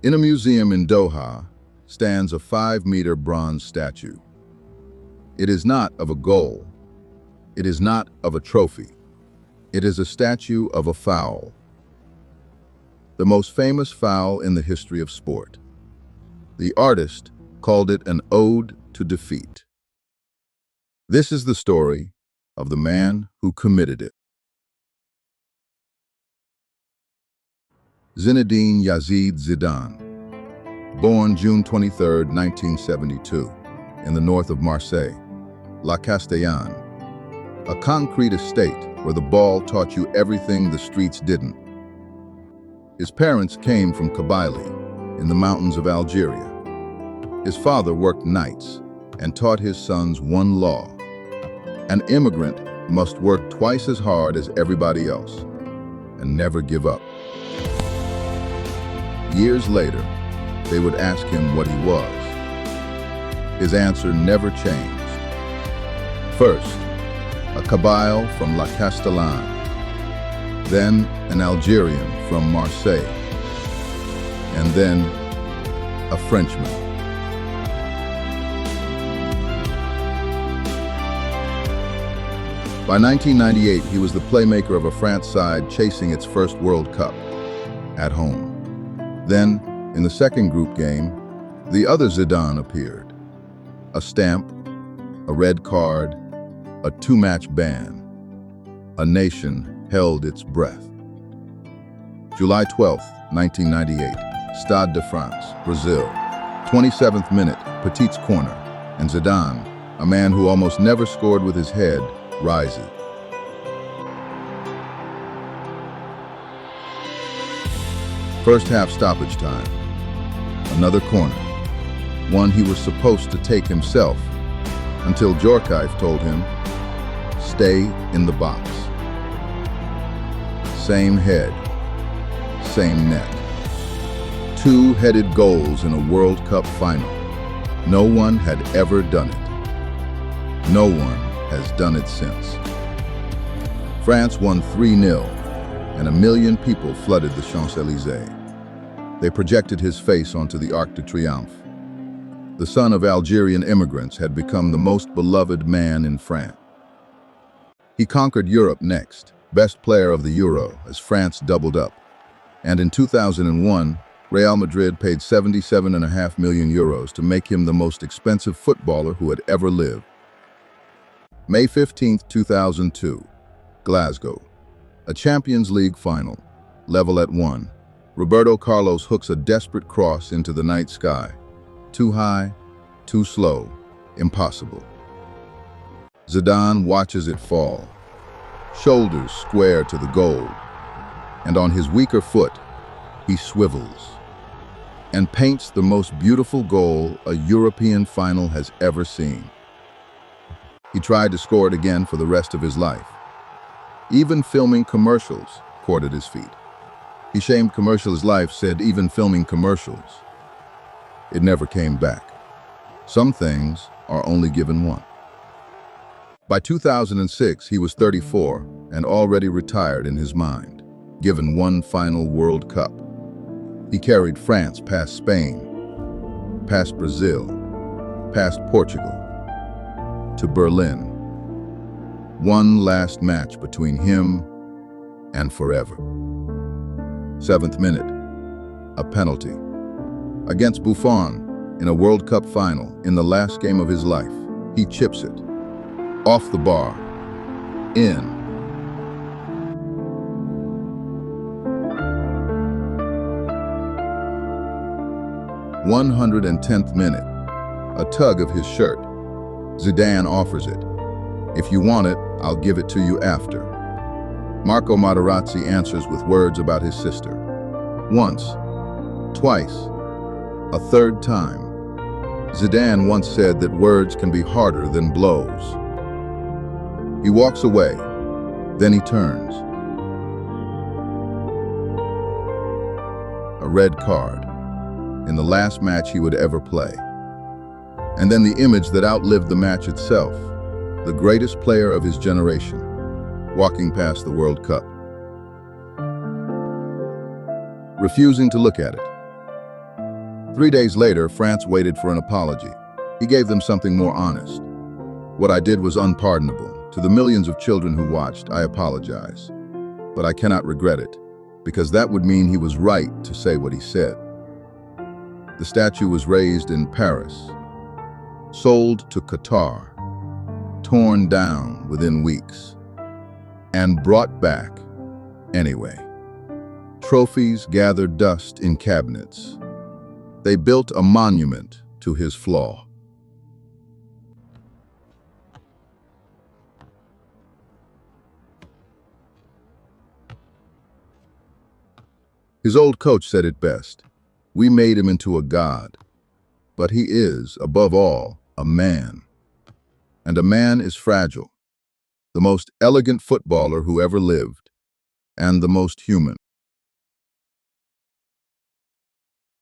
In a museum in Doha stands a 5-meter bronze statue. It is not of a goal. It is not of a trophy. It is a statue of a foul. The most famous foul in the history of sport. The artist called it an ode to defeat. This is the story of the man who committed it. Zinedine Zidane, born June 23, 1972, in the north of Marseille, La Castellane, a concrete estate where the ball taught you everything the streets didn't. His parents came from Kabylie, in the mountains of Algeria. His father worked nights and taught his sons one law. An immigrant must work twice as hard as everybody else and never give up. Years later, they would ask him what he was. His answer never changed. First, a Kabyle from La Castellane, then an Algerian from Marseille, and then a Frenchman. By 1998, he was the playmaker of a France side chasing its first World Cup at home. Then, in the second group game, the other Zidane appeared. A stamp, a red card, a 2-match ban. A nation held its breath. July 12, 1998, Stade de France, Brazil. 27th minute, Petit's corner, and Zidane, a man who almost never scored with his head, rises. First half stoppage time. Another corner. One he was supposed to take himself, until Djorkaeff told him, stay in the box. Same head, same net. 2 headed goals in a World Cup final. No one had ever done it. No one has done it since. France won 3-0, and 1 million people flooded the Champs-Élysées. They projected his face onto the Arc de Triomphe. The son of Algerian immigrants had become the most beloved man in France. He conquered Europe next, best player of the Euro, as France doubled up. And in 2001, Real Madrid paid €77.5 million to make him the most expensive footballer who had ever lived. May 15, 2002, Glasgow. A Champions League final, level at 1. Roberto Carlos hooks a desperate cross into the night sky. Too high, too slow, impossible. Zidane watches it fall, shoulders square to the goal, and on his weaker foot, he swivels and paints the most beautiful goal a European final has ever seen. He tried to score it again for the rest of his life. Even filming commercials courted his feet. He shamed commercials' life, said even filming commercials. It never came back. Some things are only given once. By 2006, he was 34 and already retired in his mind, given one final World Cup. He carried France past Spain, past Brazil, past Portugal, to Berlin. One last match between him and forever. 7th minute, a penalty. Against Buffon in a World Cup final in the last game of his life, he chips it. Off the bar. In. "110th minute, a tug of his shirt. Zidane offers it. If you want it, I'll give it to you after. Marco Materazzi answers with words about his sister. Once, twice, a third time. Zidane once said that words can be harder than blows. He walks away, then he turns. A red card, in the last match he would ever play. And then the image that outlived the match itself, the greatest player of his generation, walking past the World Cup. Refusing to look at it. 3 days later, France waited for an apology. He gave them something more honest. What I did was unpardonable. To the millions of children who watched, I apologize. But I cannot regret it, because that would mean he was right to say what he said. The statue was raised in Paris, sold to Qatar, torn down within weeks, and brought back anyway. Trophies gathered dust in cabinets. They built a monument to his flaw. His old coach said it best. We made him into a god, but he is, above all, a man. And a man is fragile, the most elegant footballer who ever lived, and the most human.